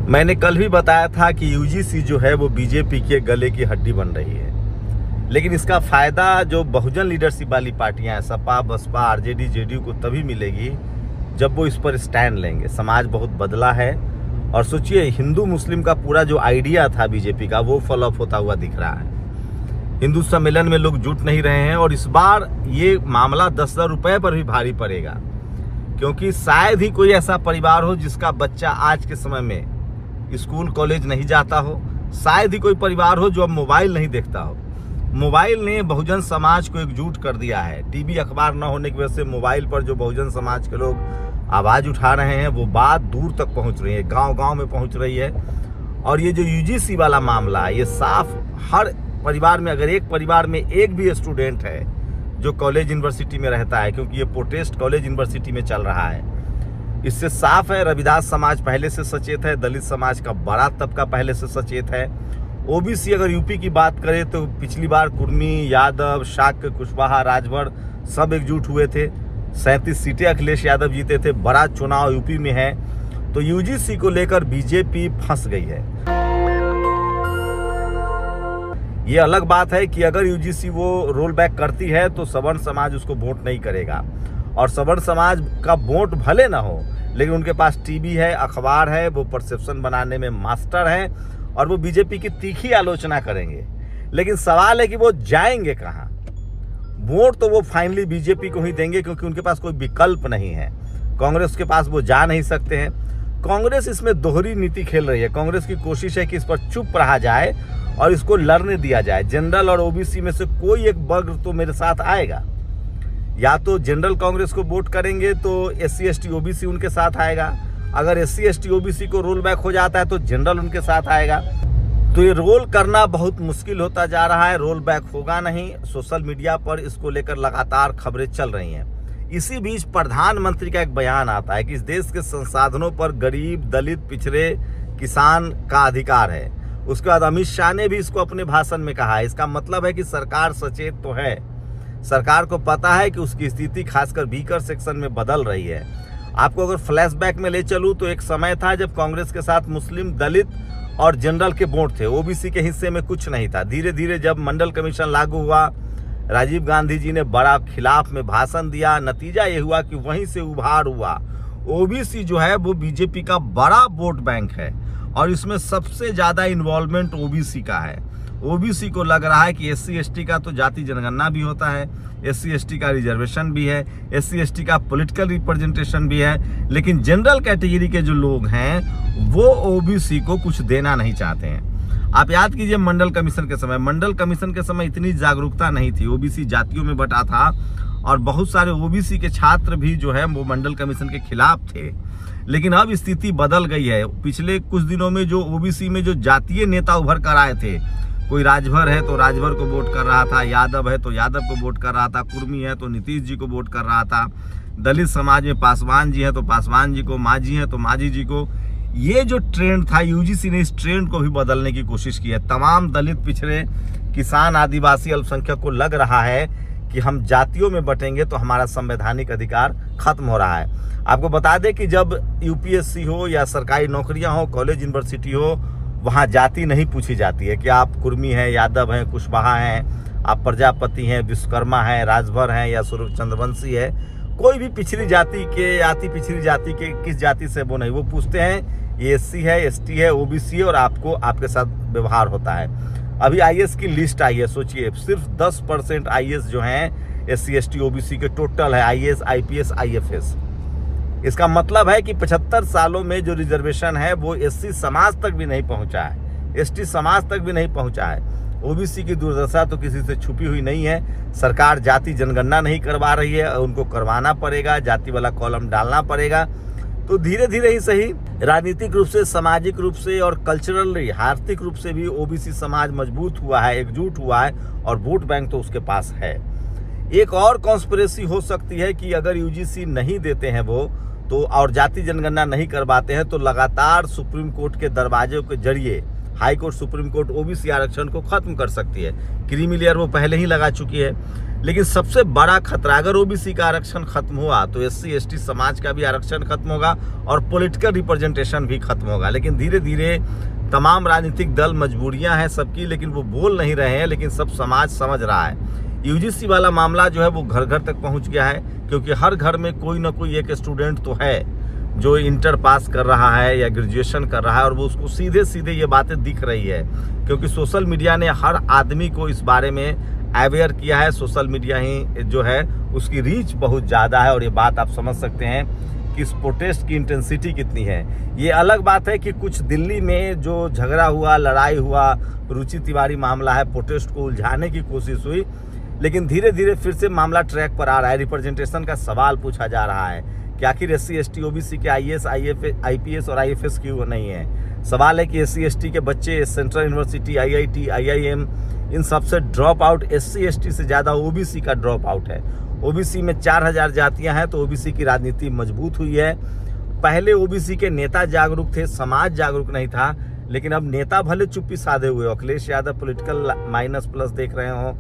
मैंने कल भी बताया था कि यूजीसी जो है वो बीजेपी के गले की हड्डी बन रही है, लेकिन इसका फ़ायदा जो बहुजन लीडरशिप वाली पार्टियां हैं, सपा, बसपा, आरजेडी, जेडीयू को तभी मिलेगी जब वो इस पर स्टैंड लेंगे। समाज बहुत बदला है और सोचिए हिंदू मुस्लिम का पूरा जो आइडिया था बीजेपी का वो फॉलोअप होता हुआ दिख रहा है। हिंदू सम्मेलन में लोग जुट नहीं रहे हैं और इस बार ये मामला 10,000 रुपये पर भी भारी पड़ेगा, क्योंकि शायद ही कोई ऐसा परिवार हो जिसका बच्चा आज के समय में स्कूल कॉलेज नहीं जाता हो, शायद ही कोई परिवार हो जो अब मोबाइल नहीं देखता हो। मोबाइल ने बहुजन समाज को एकजुट कर दिया है। टीवी अखबार न होने की वजह से मोबाइल पर जो बहुजन समाज के लोग आवाज़ उठा रहे हैं वो बात दूर तक पहुंच रही है, गांव-गांव में पहुंच रही है। और ये जो यूजीसी वाला मामला है ये साफ हर परिवार में, अगर एक परिवार में एक भी स्टूडेंट है जो कॉलेज यूनिवर्सिटी में रहता है, क्योंकि ये प्रोटेस्ट कॉलेज यूनिवर्सिटी में चल रहा है, इससे साफ है रविदास समाज पहले से सचेत है, दलित समाज का बड़ा तबका पहले से सचेत है। ओबीसी अगर यूपी की बात करें तो पिछली बार कुर्मी, यादव, शाक्य, कुशवाहा, राजभर सब एकजुट हुए थे। 37 सीटें अखिलेश यादव जीते थे। बड़ा चुनाव यूपी में है, तो यूजीसी को लेकर बीजेपी फंस गई है। ये अलग बात है कि अगर यूजीसी वो रोल बैक करती है तो सवर्ण समाज उसको वोट नहीं करेगा, और सवर्ण समाज का वोट भले ना हो लेकिन उनके पास टीवी है, अखबार है, वो परसेप्शन बनाने में मास्टर है और वो बीजेपी की तीखी आलोचना करेंगे। लेकिन सवाल है कि वो जाएंगे कहाँ? वोट तो वो फाइनली बीजेपी को ही देंगे, क्योंकि उनके पास कोई विकल्प नहीं है। कांग्रेस के पास वो जा नहीं सकते हैं। कांग्रेस इसमें दोहरी नीति खेल रही है। कांग्रेस की कोशिश है कि इस पर चुप रहा जाए और इसको लड़ने दिया जाए। जनरल और ओबीसी में से कोई एक वर्ग तो मेरे साथ आएगा, या तो जनरल कांग्रेस को वोट करेंगे तो एससी एसटी ओबीसी उनके साथ आएगा। अगर एससी एसटी ओबीसी को रोल बैक हो जाता है तो जनरल उनके साथ आएगा। तो ये रोल करना बहुत मुश्किल होता जा रहा है। रोल बैक होगा नहीं। सोशल मीडिया पर इसको लेकर लगातार खबरें चल रही हैं। इसी बीच प्रधानमंत्री का एक बयान आता है कि इस देश के संसाधनों पर गरीब, दलित, पिछड़े, किसान का अधिकार है। उसके बाद अमित शाह ने भी इसको अपने भाषण में कहा है। इसका मतलब है कि सरकार सचेत तो है, सरकार को पता है कि उसकी स्थिति खासकर वीकर सेक्शन में बदल रही है। आपको अगर फ्लैशबैक में ले चलूं तो एक समय था जब कांग्रेस के साथ मुस्लिम, दलित और जनरल के वोट थे, ओबीसी के हिस्से में कुछ नहीं था। धीरे धीरे जब मंडल कमीशन लागू हुआ, राजीव गांधी जी ने बड़ा खिलाफ में भाषण दिया, नतीजा ये हुआ कि वहीं से उभार हुआ। ओबीसी जो है वो बीजेपी का बड़ा वोट बैंक है और इसमें सबसे ज्यादा इन्वॉल्वमेंट ओबीसी का है। ओबीसी को लग रहा है कि एससी एसटी का तो जाति जनगणना भी होता है, एससी एसटी का रिजर्वेशन भी है, एससी एसटी का पॉलिटिकल रिप्रेजेंटेशन भी है, लेकिन जनरल कैटेगरी के जो लोग हैं वो ओबीसी को कुछ देना नहीं चाहते हैं। आप याद कीजिए मंडल कमीशन के समय इतनी जागरूकता नहीं थी। ओबीसी जातियों में बटा था और बहुत सारे ओबीसी के छात्र भी जो है वो मंडल कमीशन के खिलाफ थे। लेकिन अब स्थिति बदल गई है। पिछले कुछ दिनों में जो ओबीसी में जो जातीय नेता उभर कर आए थे, कोई राजभर है तो राजभर को वोट कर रहा था, यादव है तो यादव को वोट कर रहा था, कुर्मी है तो नीतीश जी को वोट कर रहा था, दलित समाज में पासवान जी है तो पासवान जी को, मांझी है तो मांझी जी को। ये जो ट्रेंड था, यूजीसी ने इस ट्रेंड को भी बदलने की कोशिश की है। तमाम दलित, पिछड़े, किसान, आदिवासी, अल्पसंख्यक को लग रहा है कि हम जातियों में बटेंगे तो हमारा संवैधानिक अधिकार खत्म हो रहा है। आपको बता दें कि जब यूपीएससी हो या सरकारी नौकरियां हो, कॉलेज यूनिवर्सिटी हो, वहाँ जाति नहीं पूछी जाती है कि आप कुर्मी हैं, यादव हैं, कुशवाहा हैं, आप प्रजापति हैं, विश्वकर्मा हैं, राजभर हैं या स्वरूप चंद्रवंशी है। कोई भी पिछड़ी जाति के पिछड़ी जाति के किस जाति से वो नहीं, वो पूछते हैं ये एससी है, एसटी है, ओबीसी है और आपको आपके साथ व्यवहार होता है। अभी आईएएस की लिस्ट आई है, सोचिए सिर्फ 10% आईएएस जो हैं एससी एसटी ओबीसी के टोटल है, आईएएस, आईपीएस, आईएफएस। इसका मतलब है कि 75 सालों में जो रिजर्वेशन है वो एससी समाज तक भी नहीं पहुंचा है, एसटी समाज तक भी नहीं पहुंचा है। ओबीसी की दुर्दशा तो किसी से छुपी हुई नहीं है। सरकार जाति जनगणना नहीं करवा रही है, उनको करवाना पड़ेगा, जाति वाला कॉलम डालना पड़ेगा। तो धीरे धीरे ही सही, राजनीतिक रूप से, सामाजिक रूप से और कल्चरली, आर्थिक रूप से भी ओबीसी समाज मजबूत हुआ है, एकजुट हुआ है और वोट बैंक तो उसके पास है। एक और कॉन्स्पिरेसी हो सकती है कि अगर यूजीसी नहीं देते हैं वो तो, और जाति जनगणना नहीं करवाते हैं तो लगातार सुप्रीम कोर्ट के दरवाजे के जरिए high court, supreme court OBC आरक्षण को खत्म कर सकती है। क्रीमी लेयर वो पहले ही लगा चुकी है। लेकिन सबसे बड़ा खतरा, अगर ओबीसी का आरक्षण खत्म हुआ तो एससी एसटी समाज का भी आरक्षण खत्म होगा और पॉलिटिकल रिप्रेजेंटेशन भी खत्म होगा। लेकिन धीरे धीरे तमाम राजनीतिक दल, मजबूरियां हैं सबकी, लेकिन वो बोल नहीं रहे हैं, लेकिन सब समाज समझ रहा है। यूजीसी वाला मामला जो है वो घर घर तक पहुंच गया है, क्योंकि हर घर में कोई ना कोई एक स्टूडेंट तो है जो इंटर पास कर रहा है या ग्रेजुएशन कर रहा है, और वो उसको सीधे सीधे ये बातें दिख रही है, क्योंकि सोशल मीडिया ने हर आदमी को इस बारे में अवेयर किया है। सोशल मीडिया ही जो है उसकी रीच बहुत ज़्यादा है, और ये बात आप समझ सकते हैं कि इस प्रोटेस्ट की इंटेंसिटी कितनी है। ये अलग बात है कि कुछ दिल्ली में जो झगड़ा हुआ, लड़ाई हुआ, रुचि तिवारी मामला है, प्रोटेस्ट को उलझाने की कोशिश हुई, लेकिन धीरे धीरे फिर से मामला ट्रैक पर आ रहा है। रिप्रेजेंटेशन का सवाल पूछा जा रहा है कि आखिर एससी एसटी ओबीसी के आईएएस आईपीएस और आईएफएस क्यों नहीं है। सवाल है कि एससी एसटी के बच्चे सेंट्रल यूनिवर्सिटी, आईआईटी, आईआईएम, इन सबसे ड्रॉप आउट एससी एसटी से ज़्यादा ओबीसी का ड्रॉप आउट है। ओबीसी में 4000 जातियां हैं, तो ओबीसी की राजनीति मजबूत हुई है। पहले ओबीसी के नेता जागरूक थे, समाज जागरूक नहीं था, लेकिन अब नेता भले चुप्पी साधे हुए। Akhilesh Yadav political minus plus देख रहे हो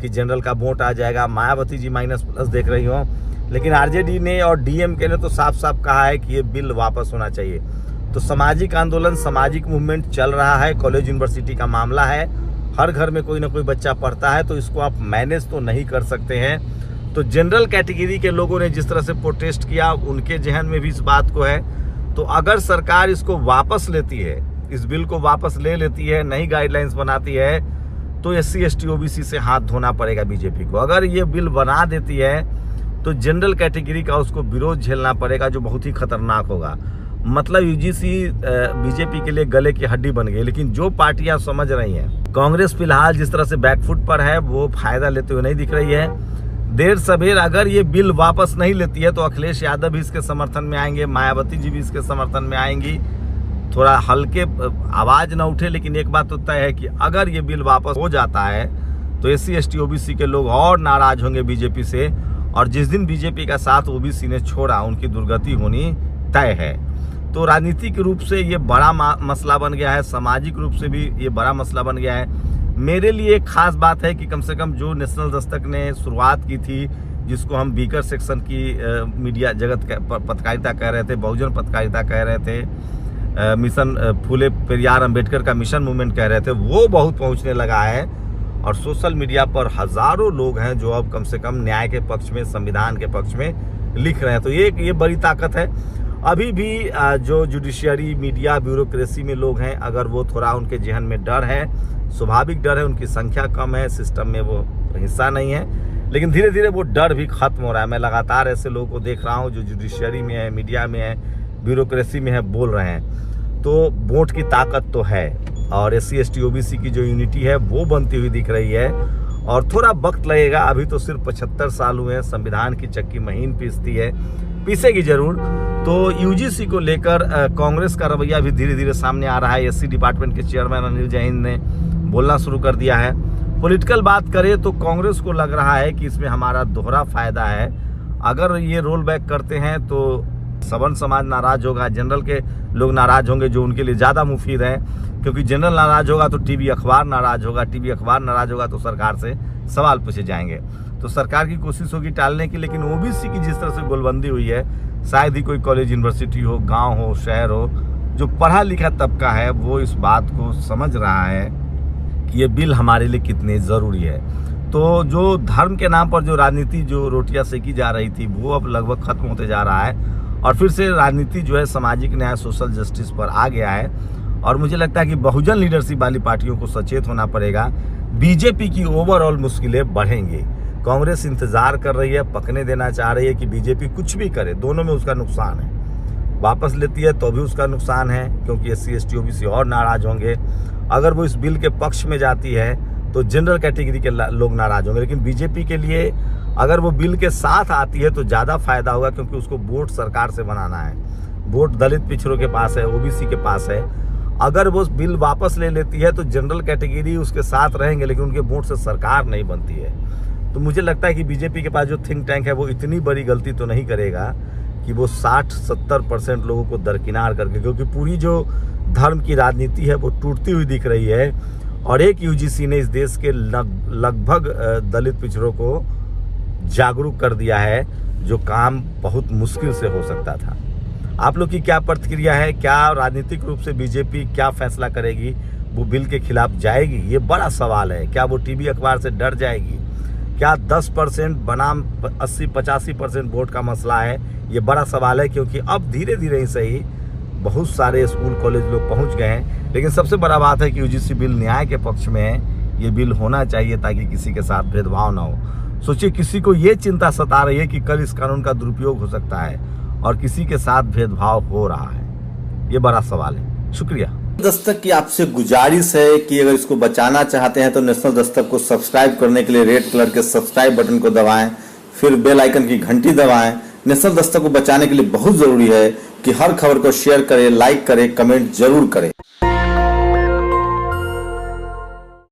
कि जनरल का वोट आ जाएगा, मायावती जी माइनस प्लस देख रही हो, लेकिन आरजेडी ने और डीएमके ने तो साफ साफ कहा है कि ये बिल वापस होना चाहिए। तो सामाजिक आंदोलन, सामाजिक मूवमेंट चल रहा है। कॉलेज यूनिवर्सिटी का मामला है, हर घर में कोई ना कोई बच्चा पढ़ता है, तो इसको आप मैनेज तो नहीं कर सकते हैं। तो जनरल कैटेगरी के लोगों ने जिस तरह से प्रोटेस्ट किया, उनके जहन में भी इस बात को है। तो अगर सरकार इसको वापस लेती है, इस बिल को वापस ले लेती है, नई गाइडलाइंस बनाती है, तो एससी एसटी ओबीसी से हाथ धोना पड़ेगा बीजेपी को। अगर ये बिल बना देती है तो जनरल कैटेगरी का उसको विरोध झेलना पड़ेगा, जो बहुत ही खतरनाक होगा। मतलब यूजीसी बीजेपी के लिए गले की हड्डी बन गई। लेकिन जो पार्टियां समझ रही हैं, कांग्रेस फिलहाल जिस तरह से बैकफुट पर है, वो फायदा लेते हुए नहीं दिख रही है। देर सवेर अगर ये बिल वापस नहीं लेती है तो अखिलेश यादव भी इसके समर्थन में आएंगे, मायावती जी भी इसके समर्थन में आएंगी। थोड़ा हल्के आवाज ना उठे, लेकिन एक बात तो तय है कि अगर ये बिल वापस हो जाता है तो एससी एसटी ओबीसी के लोग और नाराज होंगे बीजेपी से, और जिस दिन बीजेपी का साथ ओबीसी ने छोड़ा, उनकी दुर्गति होनी तय है। तो राजनीतिक रूप से ये बड़ा मसला बन गया है, सामाजिक रूप से भी ये बड़ा मसला बन गया है। मेरे लिए एक खास बात है कि कम से कम जो नेशनल दस्तक ने शुरुआत की थी, जिसको हम बीकर सेक्शन की मीडिया जगत पत्रकारिता कह रहे थे, बहुजन पत्रकारिता कह रहे थे, मिशन फूले पेरियार अंबेडकर का मिशन मूवमेंट कह रहे थे, वो बहुत पहुंचने लगा है। और सोशल मीडिया पर हजारों लोग हैं जो अब कम से कम न्याय के पक्ष में, संविधान के पक्ष में लिख रहे हैं। तो ये बड़ी ताकत है। अभी भी जो जुडिशियरी, मीडिया, ब्यूरोक्रेसी में लोग हैं, अगर वो थोड़ा उनके जहन में डर है, स्वाभाविक डर है, उनकी संख्या कम है, सिस्टम में वो हिस्सा नहीं है, लेकिन धीरे धीरे वो डर भी खत्म हो रहा है। मैं लगातार ऐसे लोगों को देख रहा हूँ जो जुडिशियरी में है, मीडिया में है, ब्यूरोक्रेसी में है, बोल रहे हैं। तो वोट की ताकत तो है, और एससी एसटी ओबीसी की जो यूनिटी है वो बनती हुई दिख रही है, और थोड़ा वक्त लगेगा। अभी तो सिर्फ 75 साल हुए हैं, संविधान की चक्की महीन पीसती है, पीसेगी जरूर। तो यूजीसी को लेकर कांग्रेस का रवैया भी धीरे धीरे सामने आ रहा है। एससी डिपार्टमेंट के चेयरमैन अनिल जैन ने बोलना शुरू कर दिया है। पॉलिटिकल बात करें तो कांग्रेस को लग रहा है कि इसमें हमारा दोहरा फायदा है। अगर ये रोल बैक करते हैं तो सवर्ण समाज नाराज होगा, जनरल के लोग नाराज होंगे, जो उनके लिए ज़्यादा मुफीद है, क्योंकि जनरल नाराज होगा तो टीवी अखबार नाराज होगा, टीवी अखबार नाराज होगा तो सरकार से सवाल पूछे जाएंगे। तो सरकार की कोशिश होगी टालने की, लेकिन ओबीसी की जिस तरह से गोलबंदी हुई है, शायद ही कोई कॉलेज, यूनिवर्सिटी हो, गांव हो, शहर हो, जो पढ़ा लिखा तबका है वो इस बात को समझ रहा है कि ये बिल हमारे लिए कितने ज़रूरी है। तो जो धर्म के नाम पर जो राजनीति, जो रोटियां सेकी जा रही थी, वो अब लगभग खत्म होते जा रहा है, और फिर से राजनीति जो है सामाजिक न्याय, सोशल जस्टिस पर आ गया है। और मुझे लगता है कि बहुजन लीडरशिप वाली पार्टियों को सचेत होना पड़ेगा। बीजेपी की ओवरऑल मुश्किलें बढ़ेंगी। कांग्रेस इंतजार कर रही है, पकने देना चाह रही है कि बीजेपी कुछ भी करे, दोनों में उसका नुकसान है। वापस लेती है तो भी उसका नुकसान है, क्योंकि एससी एसटी ओबीसी और नाराज होंगे। अगर वो इस बिल के पक्ष में जाती है तो जनरल कैटेगरी के लोग नाराज होंगे। लेकिन बीजेपी के लिए अगर वो बिल के साथ आती है तो ज़्यादा फायदा होगा, क्योंकि उसको वोट सरकार से बनाना है। वोट दलित पिछड़ों के पास है, ओबीसी के पास है। अगर वो बिल वापस ले लेती है तो जनरल कैटेगरी उसके साथ रहेंगे, लेकिन उनके वोट से सरकार नहीं बनती है। तो मुझे लगता है कि बीजेपी के पास जो थिंक टैंक है वो इतनी बड़ी गलती तो नहीं करेगा कि वो 60-70% लोगों को दरकिनार करके, क्योंकि पूरी जो धर्म की राजनीति है वो टूटती हुई दिख रही है। और एक यूजीसी ने इस देश के लगभग दलित पिछड़ों को जागरूक कर दिया है, जो काम बहुत मुश्किल से हो सकता था। आप लोग की क्या प्रतिक्रिया है? क्या राजनीतिक रूप से बीजेपी क्या फैसला करेगी? वो बिल के खिलाफ जाएगी? ये बड़ा सवाल है। क्या वो टीवी अखबार से डर जाएगी? क्या 10% बनाम 80-85% वोट का मसला है? ये बड़ा सवाल है, क्योंकि अब धीरे धीरे ही सही बहुत सारे स्कूल कॉलेज लोग पहुंच गए हैं। लेकिन सबसे बड़ा बात है कि यूजीसी बिल न्याय के पक्ष में है। ये बिल होना चाहिए ताकि किसी के साथ भेदभाव ना हो। सोचिए, किसी को ये चिंता सता रही है कि कल इस कानून का दुरुपयोग हो सकता है और किसी के साथ भेदभाव हो रहा है। ये बड़ा सवाल है। शुक्रिया। दस्तक की आपसे गुजारिश है कि अगर इसको बचाना चाहते हैं तो नेशनल दस्तक को सब्सक्राइब करने के लिए रेड कलर के सब्सक्राइब बटन को दबाएं, फिर बेल आइकन की घंटी दबाएं। नेशनल दस्तक को बचाने के लिए बहुत जरूरी है कि हर खबर को शेयर करें, लाइक करें, कमेंट जरूर करें।